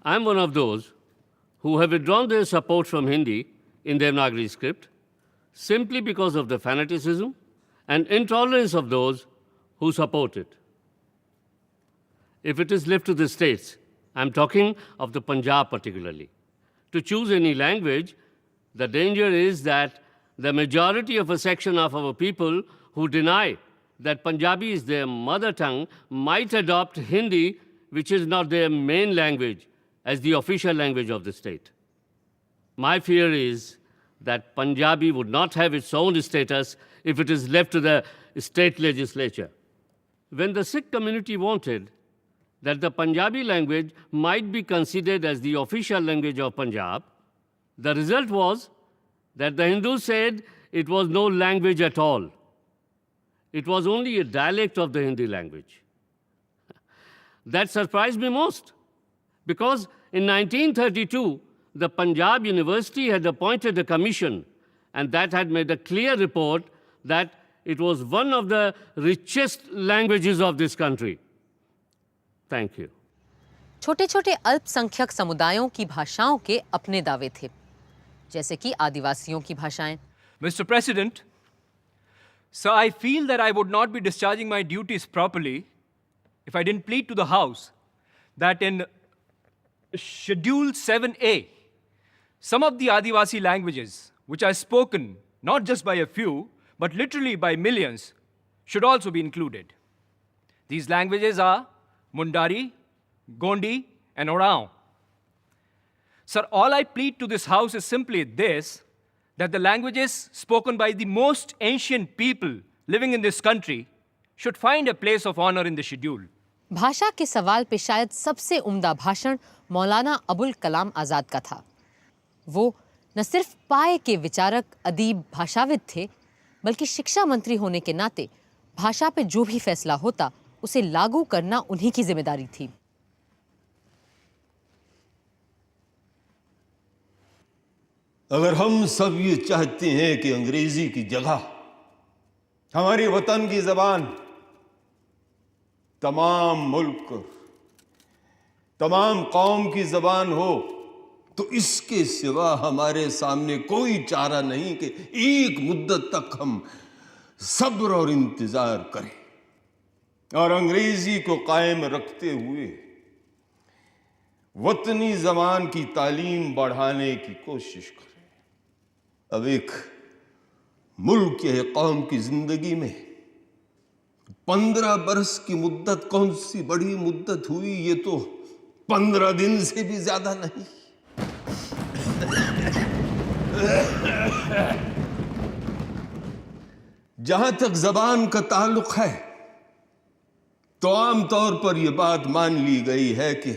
I am one of those who have withdrawn their support from Hindi in Devanagari script simply because of the fanaticism and intolerance of those who support it. If it is left to the states, I am talking of the Punjab particularly, to choose any language, the danger is that the majority of a section of our people who deny that Punjabi is their mother tongue might adopt Hindi, which is not their main language, as the official language of the state. My fear is that Punjabi would not have its own status if it is left to the state legislature. When the Sikh community wanted that the Punjabi language might be considered as the official language of Punjab, the result was that the Hindus said it was no language at all. It was only a dialect of the Hindi language. That surprised me most, because in 1932, the Punjab University had appointed a commission, and that had made a clear report that it was one of the richest languages of this country. Thank you. छोटे छोटे अल्पसंख्यक समुदायों की भाषाओं के अपने दावे थे, जैसे कि आदिवासियों की भाषाएं। Mr. President, sir, I feel that I would not be discharging my duties properly if I didn't plead to the House that in Schedule 7A, some of the Adivasi languages, which are spoken not just by a few, but literally by millions, should also be included. These languages are Mundari, Gondi, and Oraon. Sir, all I plead to this House is simply this, that the languages spoken by the most ancient people living in this country should find a place of honor in the schedule. भाषा के सवाल पे शायद सबसे उम्दा भाषण मौलाना अबुल कलाम आज़ाद का था। वो न सिर्फ पाए के विचारक, अदीब, भाषाविद थे, बल्कि शिक्षा मंत्री होने के नाते भाषा पे जो भी फैसला होता उसे लागू करना उन्हीं की जिम्मेदारी थी। अगर हम सब ये चाहते हैं कि अंग्रेजी की जगह हमारी वतन की जबान तमाम मुल्क, तमाम कौम की जबान हो, तो इसके सिवा हमारे सामने कोई चारा नहीं कि एक मुद्दत तक हम सब्र और इंतजार करें और अंग्रेजी को कायम रखते हुए वतनी जबान की तालीम बढ़ाने की कोशिश करें। अब एक मुल्क या कौम की जिंदगी में 15 बरस की मुद्दत कौन सी बड़ी मुद्दत हुई, ये तो 15 दिन से भी ज्यादा नहीं। जहां तक जबान का ताल्लुक है तो आमतौर पर यह बात मान ली गई है कि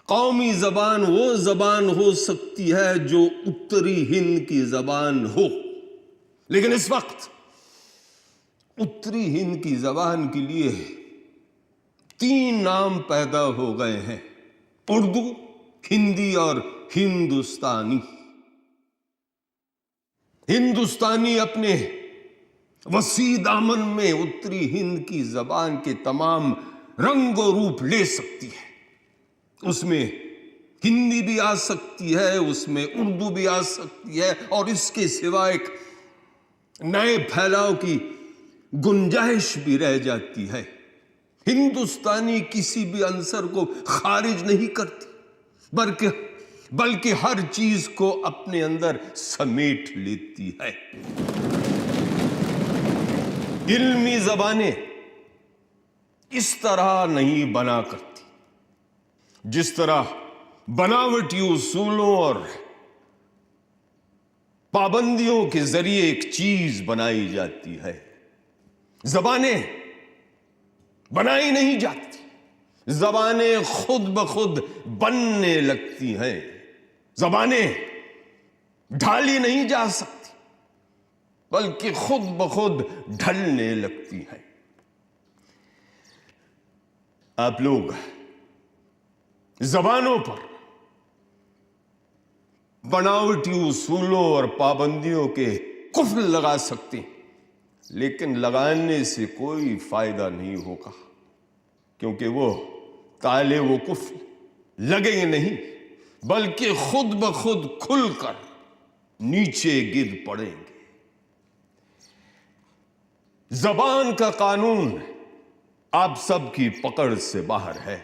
कौमी जबान वो जबान हो सकती है जो उत्तरी हिंद की जबान हो, लेकिन इस वक्त उत्तरी हिंद की जबान के लिए 3 नाम पैदा हो गए हैं: उर्दू, हिंदी और हिंदुस्तानी। हिंदुस्तानी अपने वसी दामन में उत्तरी हिंद की जबान के तमाम रंग और रूप ले सकती है। उसमें हिंदी भी आ सकती है, उसमें उर्दू भी आ सकती है और इसके सिवा एक नए फैलाव की गुंजाइश भी रह जाती है। हिंदुस्तानी किसी भी अंसर को खारिज नहीं करती, बल्कि हर चीज को अपने अंदर समेट लेती है। इल्मी जबानें इस तरह नहीं बना करती जिस तरह बनावटी उसूलों और पाबंदियों के जरिए एक चीज बनाई जाती है। जबानें बनाई नहीं जाती, जबानें खुद ब खुद बनने लगती हैं। जबानें ढाली नहीं जा सकती, बल्कि खुद ब खुद ढलने लगती हैं। आप लोग जबानों पर बनावटी उसूलों और पाबंदियों के कुफ्र लगा सकते हैं, लेकिन लगाने से कोई फायदा नहीं होगा, क्योंकि वो ताले वो कुफ्र लगेंगे नहीं, बल्कि खुद ब खुद खुलकर नीचे गिर पड़ेंगे। जबान का कानून आप सबकी पकड़ से बाहर है।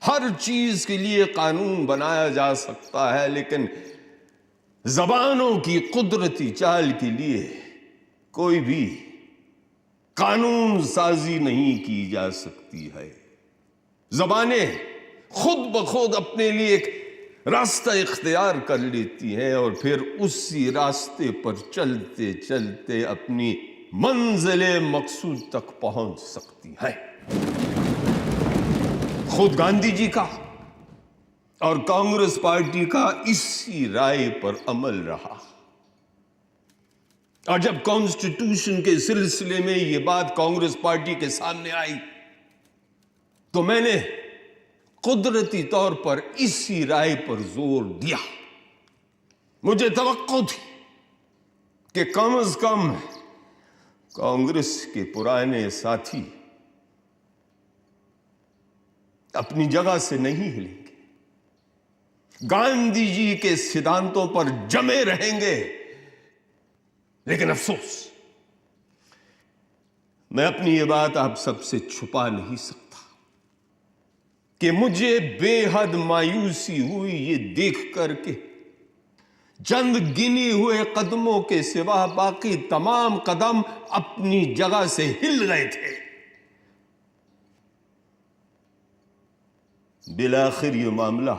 हर चीज के लिए कानून बनाया जा सकता है, लेकिन जबानों की कुदरती चाल के लिए कोई भी कानून साजी नहीं की जा सकती है। जबानें खुद ब खुद अपने लिए एक रास्ता इख्तियार कर लेती हैं और फिर उसी रास्ते पर चलते चलते अपनी मंजिले मकसूद तक पहुंच सकती है। खुद गांधी जी का और कांग्रेस पार्टी का इसी राय पर अमल रहा, और जब कॉन्स्टिट्यूशन के सिलसिले में यह बात कांग्रेस पार्टी के सामने आई तो मैंने कुदरती तौर पर इसी राय पर जोर दिया। मुझे तवक्को थी कि कम से कम कांग्रेस के पुराने साथी अपनी जगह से नहीं हिलेंगे, गांधी जी के सिद्धांतों पर जमे रहेंगे। लेकिन अफसोस, मैं अपनी ये बात आप सबसे छुपा नहीं सकता कि मुझे बेहद मायूसी हुई ये देख करके चंद गिने हुए कदमों के सिवा बाकी तमाम कदम अपनी जगह से हिल गए थे। बिलाखिर ये मामला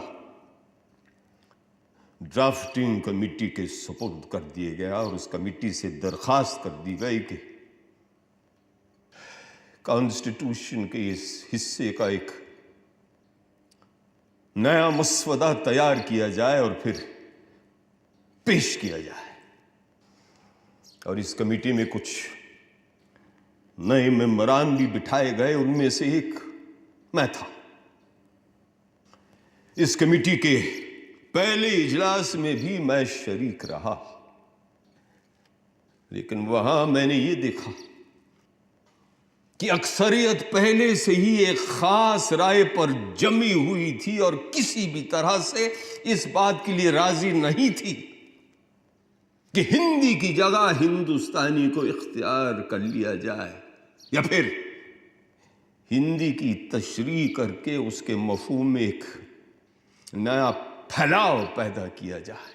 ड्राफ्टिंग कमेटी के सुपुर्द कर दिया गया और उस कमेटी से दरखास्त कर दी गई कि कॉन्स्टिट्यूशन के इस हिस्से का एक नया मसवदा तैयार किया जाए और फिर पेश किया जाए। और इस कमेटी में कुछ नए मेंबरान भी बिठाए गए, उनमें से एक मैं था। इस कमेटी के पहले इजलास में भी मैं शरीक रहा, लेकिन वहां मैंने ये देखा कि अक्सरियत पहले से ही एक खास राय पर जमी हुई थी और किसी भी तरह से इस बात के लिए राजी नहीं थी कि हिंदी की जगह हिंदुस्तानी को इख्तियार कर लिया जाए या फिर हिंदी की तशरीह करके उसके मफहूम में एक नया फैलाव पैदा किया जाए।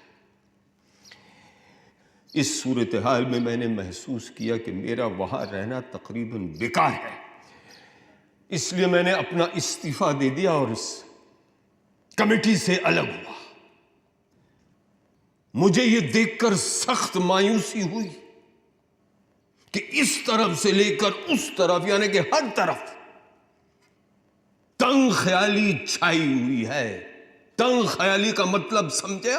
इस सूरत हाल में मैंने महसूस किया कि मेरा वहां रहना तकरीबन बेकार है, इसलिए मैंने अपना इस्तीफा दे दिया और इस कमेटी से अलग हुआ। मुझे यह देखकर सख्त मायूसी हुई कि इस तरफ से लेकर उस तरफ यानी कि हर तरफ तंग ख्याली छाई हुई है। तंग ख्याली का मतलब समझे?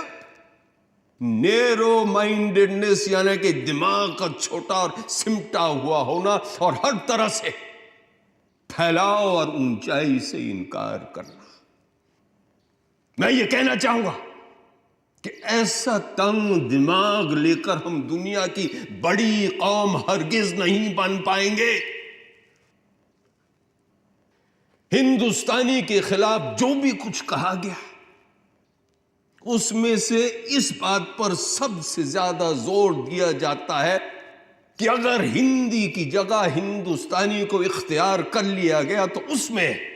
नेरो माइंडेडनेस यानी कि दिमाग का छोटा और सिमटा हुआ होना और हर तरह से फैलाव और ऊंचाई से इनकार करना। मैं ये कहना चाहूंगा कि ऐसा तंग दिमाग लेकर हम दुनिया की बड़ी कौम हरगिज नहीं बन पाएंगे। हिंदुस्तानी के खिलाफ जो भी कुछ कहा गया उसमें से इस बात पर सबसे ज्यादा जोर दिया जाता है कि अगर हिंदी की जगह हिंदुस्तानी को इख्तियार कर लिया गया तो उसमें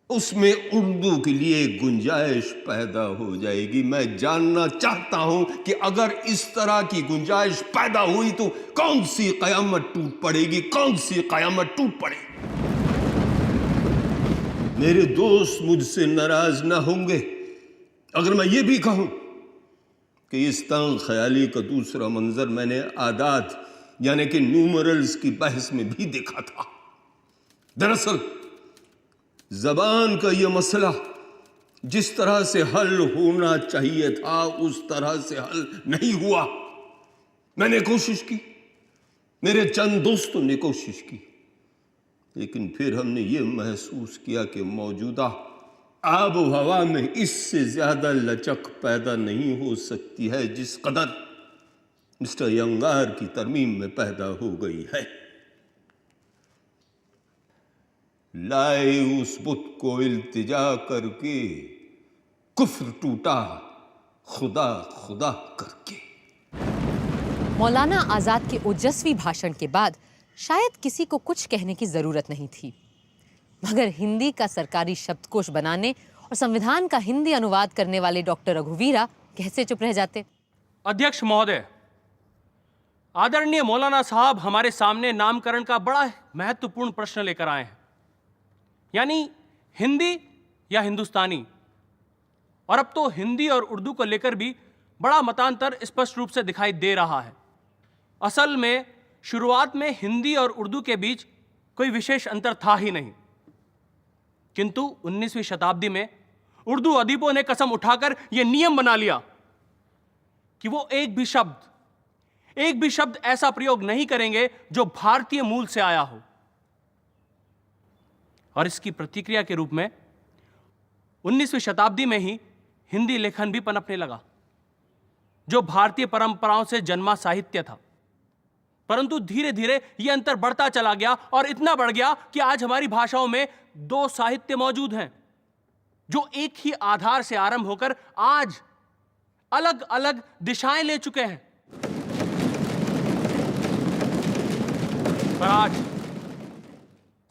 उर्दू के लिए गुंजाइश पैदा हो जाएगी। मैं जानना चाहता हूं कि अगर इस तरह की गुंजाइश पैदा हुई तो कौन सी कयामत टूट पड़ेगी, कौन सी कयामत टूट पड़ेगी। मेरे दोस्त मुझसे नाराज ना होंगे अगर मैं ये भी कहूं कि इस तंग ख्याली का दूसरा मंजर मैंने आदात यानी कि न्यूमरल्स की बहस में भी देखा था। दरअसल जबान का यह मसला जिस तरह से हल होना चाहिए था उस तरह से हल नहीं हुआ। मैंने कोशिश की, मेरे चंद दोस्तों ने कोशिश की, लेकिन फिर हमने ये महसूस किया कि मौजूदा आब हवा में इससे ज्यादा लचक पैदा नहीं हो सकती है जिस कदर मिस्टर यंगार की तरमीम में पैदा हो गई है। लाए उस बुत को इल्तिजा करके कुफ्र टूटा खुदा खुदा करके। मौलाना आज़ाद के ओजस्वी भाषण के बाद शायद किसी को कुछ कहने की जरूरत नहीं थी, मगर हिंदी का सरकारी शब्दकोश बनाने और संविधान का हिंदी अनुवाद करने वाले डॉक्टर रघुवीरा कैसे चुप रह जाते। अध्यक्ष महोदय, आदरणीय मौलाना साहब हमारे सामने नामकरण का बड़ा महत्वपूर्ण प्रश्न लेकर आए हैं, यानी हिंदी या हिंदुस्तानी। और अब तो हिंदी और उर्दू को लेकर भी बड़ा मतांतर स्पष्ट रूप से दिखाई दे रहा है। असल में शुरुआत में हिंदी और उर्दू के बीच कोई विशेष अंतर था ही नहीं, किंतु 19वीं शताब्दी में उर्दू अदीबों ने कसम उठाकर यह नियम बना लिया कि वो एक भी शब्द ऐसा प्रयोग नहीं करेंगे जो भारतीय मूल से आया हो। और इसकी प्रतिक्रिया के रूप में 19वीं शताब्दी में ही हिंदी लेखन भी पनपने लगा, जो भारतीय परंपराओं से जन्मा साहित्य था। परंतु धीरे धीरे यह अंतर बढ़ता चला गया और इतना बढ़ गया कि आज हमारी भाषाओं में दो साहित्य मौजूद हैं जो एक ही आधार से आरंभ होकर आज अलग अलग दिशाएं ले चुके हैं। पर आज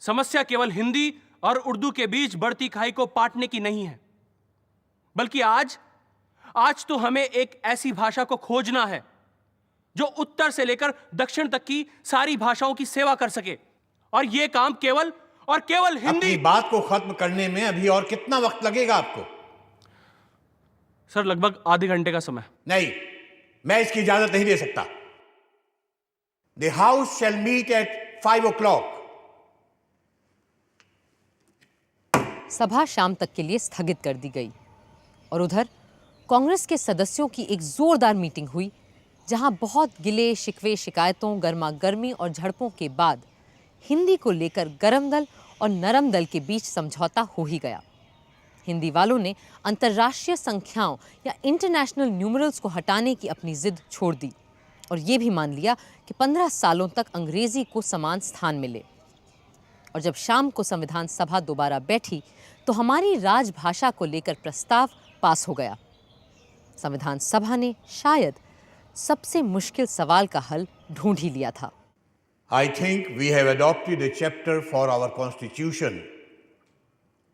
समस्या केवल हिंदी और उर्दू के बीच बढ़ती खाई को पाटने की नहीं है, बल्कि आज तो हमें एक ऐसी भाषा को खोजना है जो उत्तर से लेकर दक्षिण तक की सारी भाषाओं की सेवा कर सके। और यह काम केवल और केवल हिंदी। अपनी बात को खत्म करने में अभी और कितना वक्त लगेगा आपको? सर, लगभग आधे घंटे का समय। नहीं, मैं इसकी इजाजत नहीं दे सकता। The House shall meet at 5 o'clock. सभा शाम तक के लिए स्थगित कर दी गई और उधर कांग्रेस के सदस्यों की एक जोरदार मीटिंग हुई, जहां बहुत गिले शिकवे, शिकायतों, गर्मा गर्मी और झड़पों के बाद हिंदी को लेकर गरम दल और नरम दल के बीच समझौता हो ही गया। हिंदी वालों ने अंतर्राष्ट्रीय संख्याओं या इंटरनेशनल न्यूमरल्स को हटाने की अपनी जिद छोड़ दी और ये भी मान लिया कि 15 सालों तक अंग्रेजी को समान स्थान मिले। और जब शाम को संविधान सभा दोबारा बैठी तो हमारी राजभाषा को लेकर प्रस्ताव पास हो गया। संविधान सभा ने शायद सबसे मुश्किल सवाल का हल ढूंढ ही लिया था। I think we have adopted a chapter for our constitution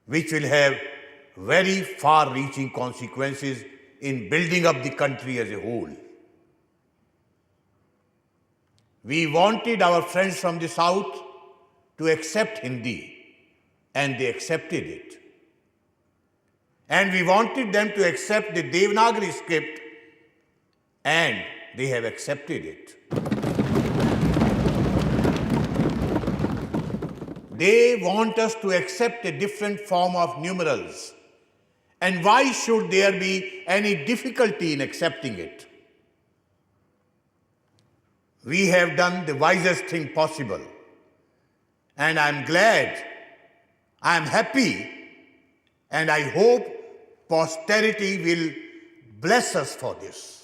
which will have very far-reaching consequences in building up the country as a whole. We wanted our friends from the South to accept Hindi, and they accepted it. And we wanted them to accept the Devanagari script, and they have accepted it. They want us to accept a different form of numerals. And why should there be any difficulty in accepting it? We have done the wisest thing possible. And I'm glad, I'm happy, and I hope posterity will bless us for this.